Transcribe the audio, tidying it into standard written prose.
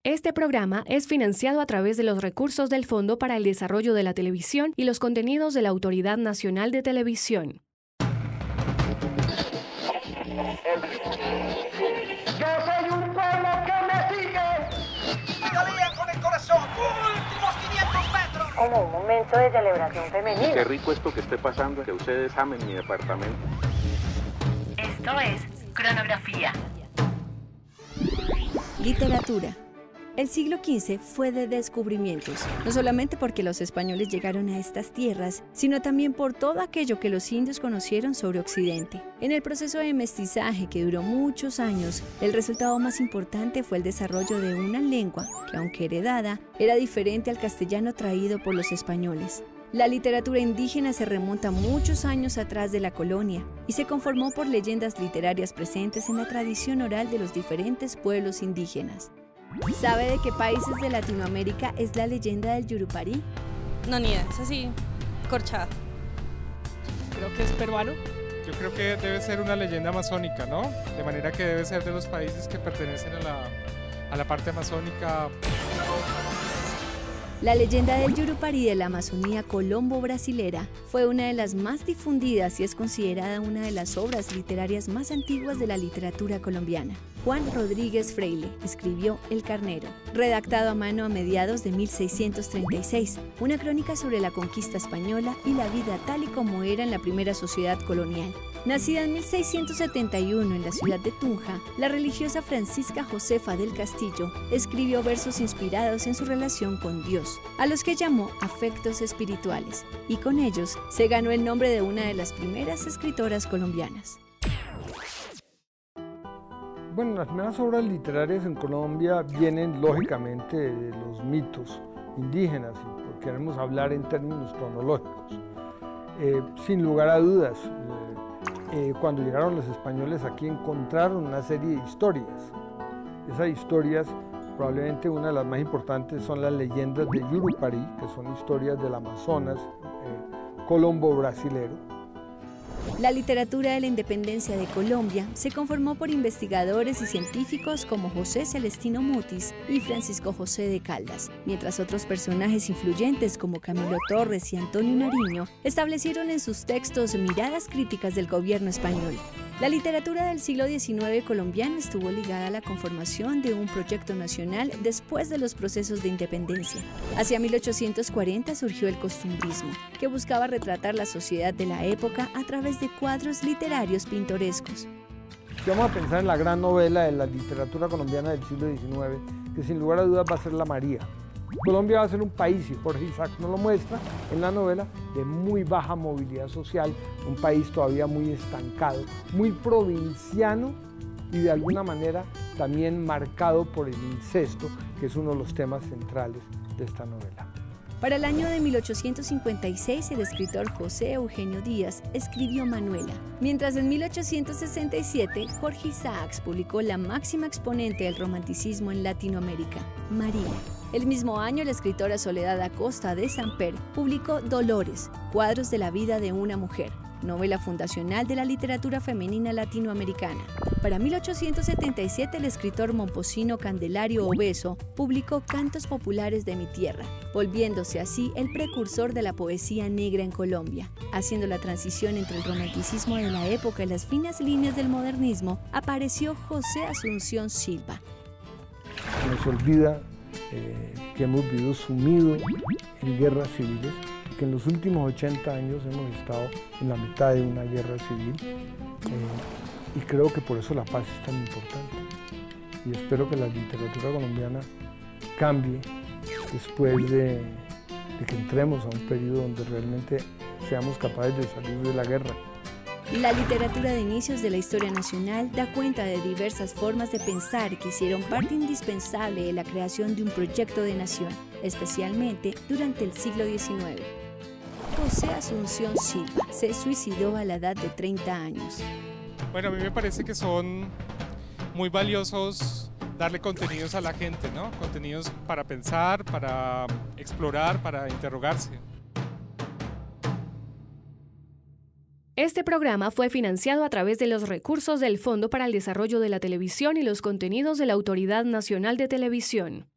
Este programa es financiado a través de los recursos del Fondo para el Desarrollo de la Televisión y los contenidos de la Autoridad Nacional de Televisión. Yo soy un pueblo que me sigue. Pedalean con el corazón. Últimos 500 metros. Como un momento de celebración femenina. Qué rico esto que esté pasando, que ustedes amen mi departamento. Esto es Cronografía. Literatura. El siglo XV fue de descubrimientos, no solamente porque los españoles llegaron a estas tierras, sino también por todo aquello que los indios conocieron sobre Occidente. En el proceso de mestizaje que duró muchos años, el resultado más importante fue el desarrollo de una lengua que, aunque heredada, era diferente al castellano traído por los españoles. La literatura indígena se remonta muchos años atrás de la colonia y se conformó por leyendas literarias presentes en la tradición oral de los diferentes pueblos indígenas. ¿Sabe de qué países de Latinoamérica es la leyenda del Yurupari? No, ni idea, es así, corchada. Creo que es peruano. Yo creo que debe ser una leyenda amazónica, ¿no? De manera que debe ser de los países que pertenecen a la parte amazónica. La leyenda del Yurupari de la Amazonía colombo-brasilera fue una de las más difundidas y es considerada una de las obras literarias más antiguas de la literatura colombiana. Juan Rodríguez Freile escribió El Carnero, redactado a mano a mediados de 1636, una crónica sobre la conquista española y la vida tal y como era en la primera sociedad colonial. Nacida en 1671 en la ciudad de Tunja, la religiosa Francisca Josefa del Castillo escribió versos inspirados en su relación con Dios, a los que llamó afectos espirituales, y con ellos se ganó el nombre de una de las primeras escritoras colombianas. Bueno, las primeras obras literarias en Colombia vienen lógicamente de los mitos indígenas, y queremos hablar en términos cronológicos. Sin lugar a dudas, cuando llegaron los españoles aquí encontraron una serie de historias. Esas historias, probablemente una de las más importantes son las leyendas de Yurupari, que son historias del Amazonas colombo-brasilero. La literatura de la independencia de Colombia se conformó por investigadores y científicos como José Celestino Mutis y Francisco José de Caldas, mientras otros personajes influyentes como Camilo Torres y Antonio Nariño establecieron en sus textos miradas críticas del gobierno español. La literatura del siglo XIX colombiano estuvo ligada a la conformación de un proyecto nacional después de los procesos de independencia. Hacia 1840 surgió el costumbrismo, que buscaba retratar la sociedad de la época a través de cuadros literarios pintorescos. Si vamos a pensar en la gran novela de la literatura colombiana del siglo XIX, que sin lugar a dudas va a ser La María. Colombia va a ser un país, y Jorge Isaac nos lo muestra en la novela, de muy baja movilidad social, un país todavía muy estancado, muy provinciano y de alguna manera también marcado por el incesto, que es uno de los temas centrales de esta novela. Para el año de 1856, el escritor José Eugenio Díaz escribió Manuela, mientras en 1867 Jorge Isaacs publicó la máxima exponente del romanticismo en Latinoamérica, María. El mismo año, la escritora Soledad Acosta de Samper publicó Dolores, cuadros de la vida de una mujer, novela fundacional de la literatura femenina latinoamericana. Para 1877, el escritor momposino Candelario Obeso publicó Cantos populares de mi tierra, volviéndose así el precursor de la poesía negra en Colombia. Haciendo la transición entre el romanticismo de la época y las finas líneas del modernismo, apareció José Asunción Silva. Nos olvida que hemos vivido sumidos en guerras civiles, que en los últimos 80 años hemos estado en la mitad de una guerra civil, y creo que por eso la paz es tan importante. Y espero que la literatura colombiana cambie después de que entremos a un periodo donde realmente seamos capaces de salir de la guerra. La literatura de inicios de la historia nacional da cuenta de diversas formas de pensar que hicieron parte indispensable de la creación de un proyecto de nación, especialmente durante el siglo XIX. José Asunción Silva se suicidó a la edad de 30 años. Bueno, a mí me parece que son muy valiosos darle contenidos a la gente, ¿no? Contenidos para pensar, para explorar, para interrogarse. Este programa fue financiado a través de los recursos del Fondo para el Desarrollo de la Televisión y los contenidos de la Autoridad Nacional de Televisión.